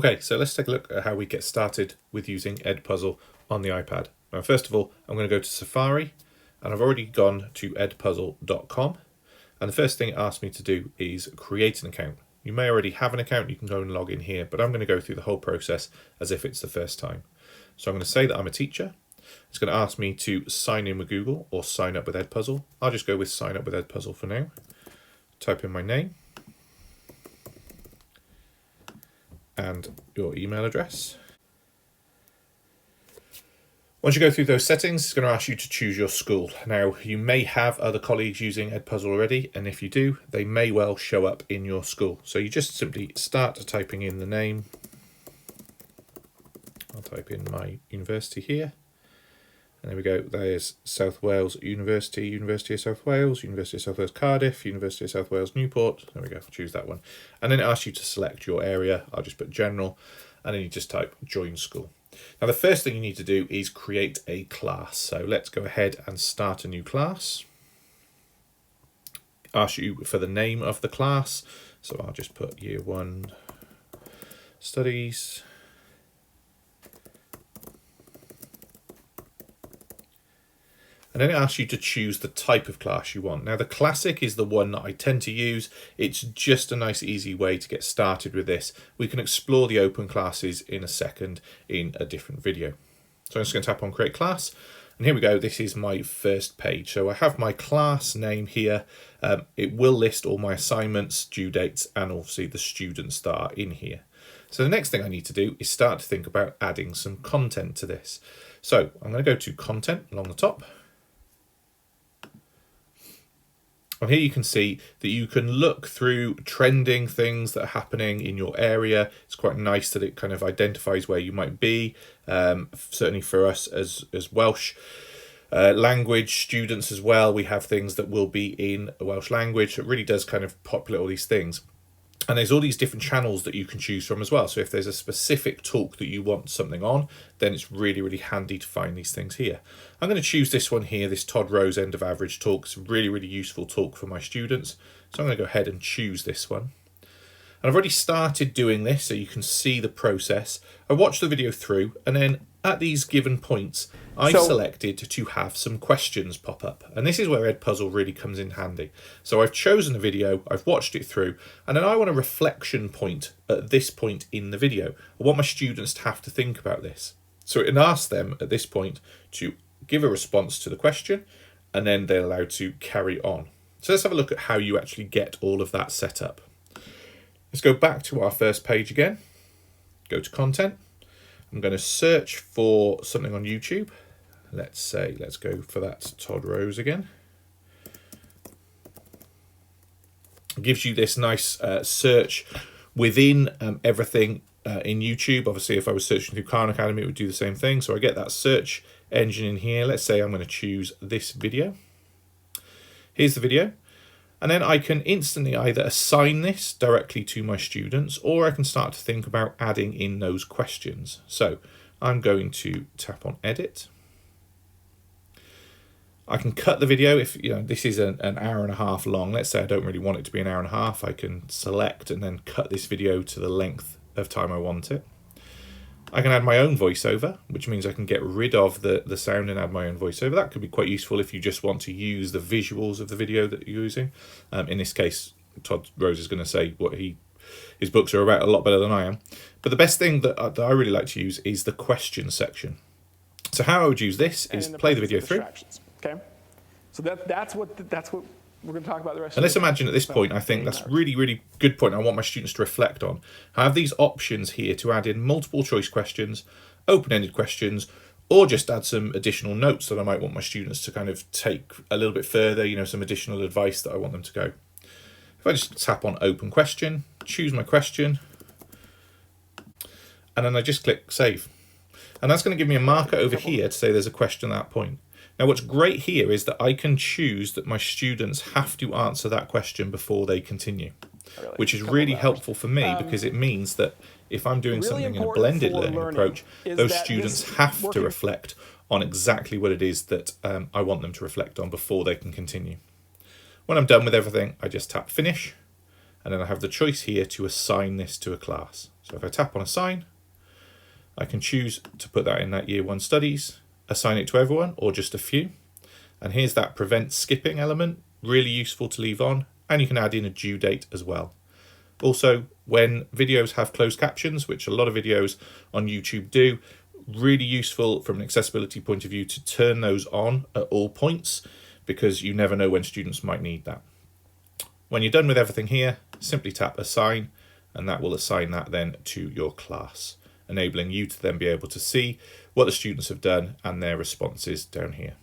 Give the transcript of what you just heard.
Okay, so let's take a look at how we get started with using EdPuzzle on the iPad. Now, first of all, I'm going to go to Safari, and I've already gone to edpuzzle.com. And the first thing it asks me to do is create an account. You may already have an account, you can go and log in here, but I'm going to go through the whole process as if it's the first time. So I'm going to say that I'm a teacher. It's going to ask me to sign in with Google or sign up with EdPuzzle. I'll just go with sign up with EdPuzzle for now. Type in my name and your email address. Once you go through those settings, it's going to ask you to choose your school. Now, you may have other colleagues using EdPuzzle already, and if you do, they may well show up in your school. So you just simply start typing in the name. I'll type in my university here. And there we go, there's South Wales University, University of South Wales, University of South Wales Cardiff, University of South Wales Newport. There we go, choose that one. And then it asks you to select your area. I'll just put general, and then you just type join school. Now the first thing you need to do is create a class. So let's go ahead and start a new class. Ask you for the name of the class. So I'll just put Year 1 Studies. And then it asks you to choose the type of class you want. Now the classic is the one that I tend to use. It's just a nice easy way to get started with this. We can explore the open classes in a second in a different video. So I'm just going to tap on create class. And here we go, this is my first page. So I have my class name here. It will list all my assignments, due dates, and obviously the students that are in here. So the next thing I need to do is start to think about adding some content to this. So I'm going to go to content along the top. And here you can see that you can look through trending things that are happening in your area. It's quite nice that it kind of identifies where you might be. Certainly for us as Welsh language students as well, we have things that will be in Welsh language. It really does kind of populate all these things. And there's all these different channels that you can choose from as well. So if there's a specific talk that you want something on, then it's really, really handy to find these things here. I'm going to choose this one here, this Todd Rose End of Average talk. It's a really, really useful talk for my students. So I'm going to go ahead and choose this one. And I've already started doing this, so you can see the process. I watched the video through, and then at these given points, I've selected to have some questions pop up. And this is where EdPuzzle really comes in handy. So I've chosen a video, I've watched it through, and then I want a reflection point at this point in the video. I want my students to have to think about this. So it asks them at this point to give a response to the question, and then they're allowed to carry on. So let's have a look at how you actually get all of that set up. Let's go back to our first page again, go to content. I'm going to search for something on YouTube. Let's go for that Todd Rose again. It gives you this nice search within everything in YouTube. Obviously, if I was searching through Khan Academy, it would do the same thing. So I get that search engine in here. Let's say I'm going to choose this video. Here's the video. And then I can instantly either assign this directly to my students, or I can start to think about adding in those questions. So I'm going to tap on edit. I can cut the video if this is an hour and a half long. Let's say I don't really want it to be an hour and a half. I can select and then cut this video to the length of time I want it. I can add my own voiceover, which means I can get rid of the sound and add my own voiceover. That could be quite useful if you just want to use the visuals of the video that you're using. In this case, Todd Rose is going to say what his books are about a lot better than I am. But the best thing that I really like to use is the question section. So how I would use this is play the video through. Okay, so that's what we're going to talk about the rest and let's imagine at this point, I think that's really, really good point I want my students to reflect on. I have these options here to add in multiple choice questions, open-ended questions, or just add some additional notes that I might want my students to kind of take a little bit further, some additional advice that I want them to go. If I just tap on open question, choose my question, and then I just click save. And that's going to give me a marker over here to say there's a question at that point. Now, what's great here is that I can choose that my students have to answer that question before they continue, which is really helpful for me because it means that if I'm doing something in a blended learning approach, those students have to reflect on exactly what it is that I want them to reflect on before they can continue. When I'm done with everything, I just tap finish, and then I have the choice here to assign this to a class. So if I tap on assign, I can choose to put that in that year 1 studies, assign it to everyone or just a few. And here's that prevent skipping element, really useful to leave on, and you can add in a due date as well. Also, when videos have closed captions, which a lot of videos on YouTube do, really useful from an accessibility point of view to turn those on at all points, because you never know when students might need that. When you're done with everything here, simply tap assign, and that will assign that then to your class, enabling you to then be able to see what the students have done and their responses down here.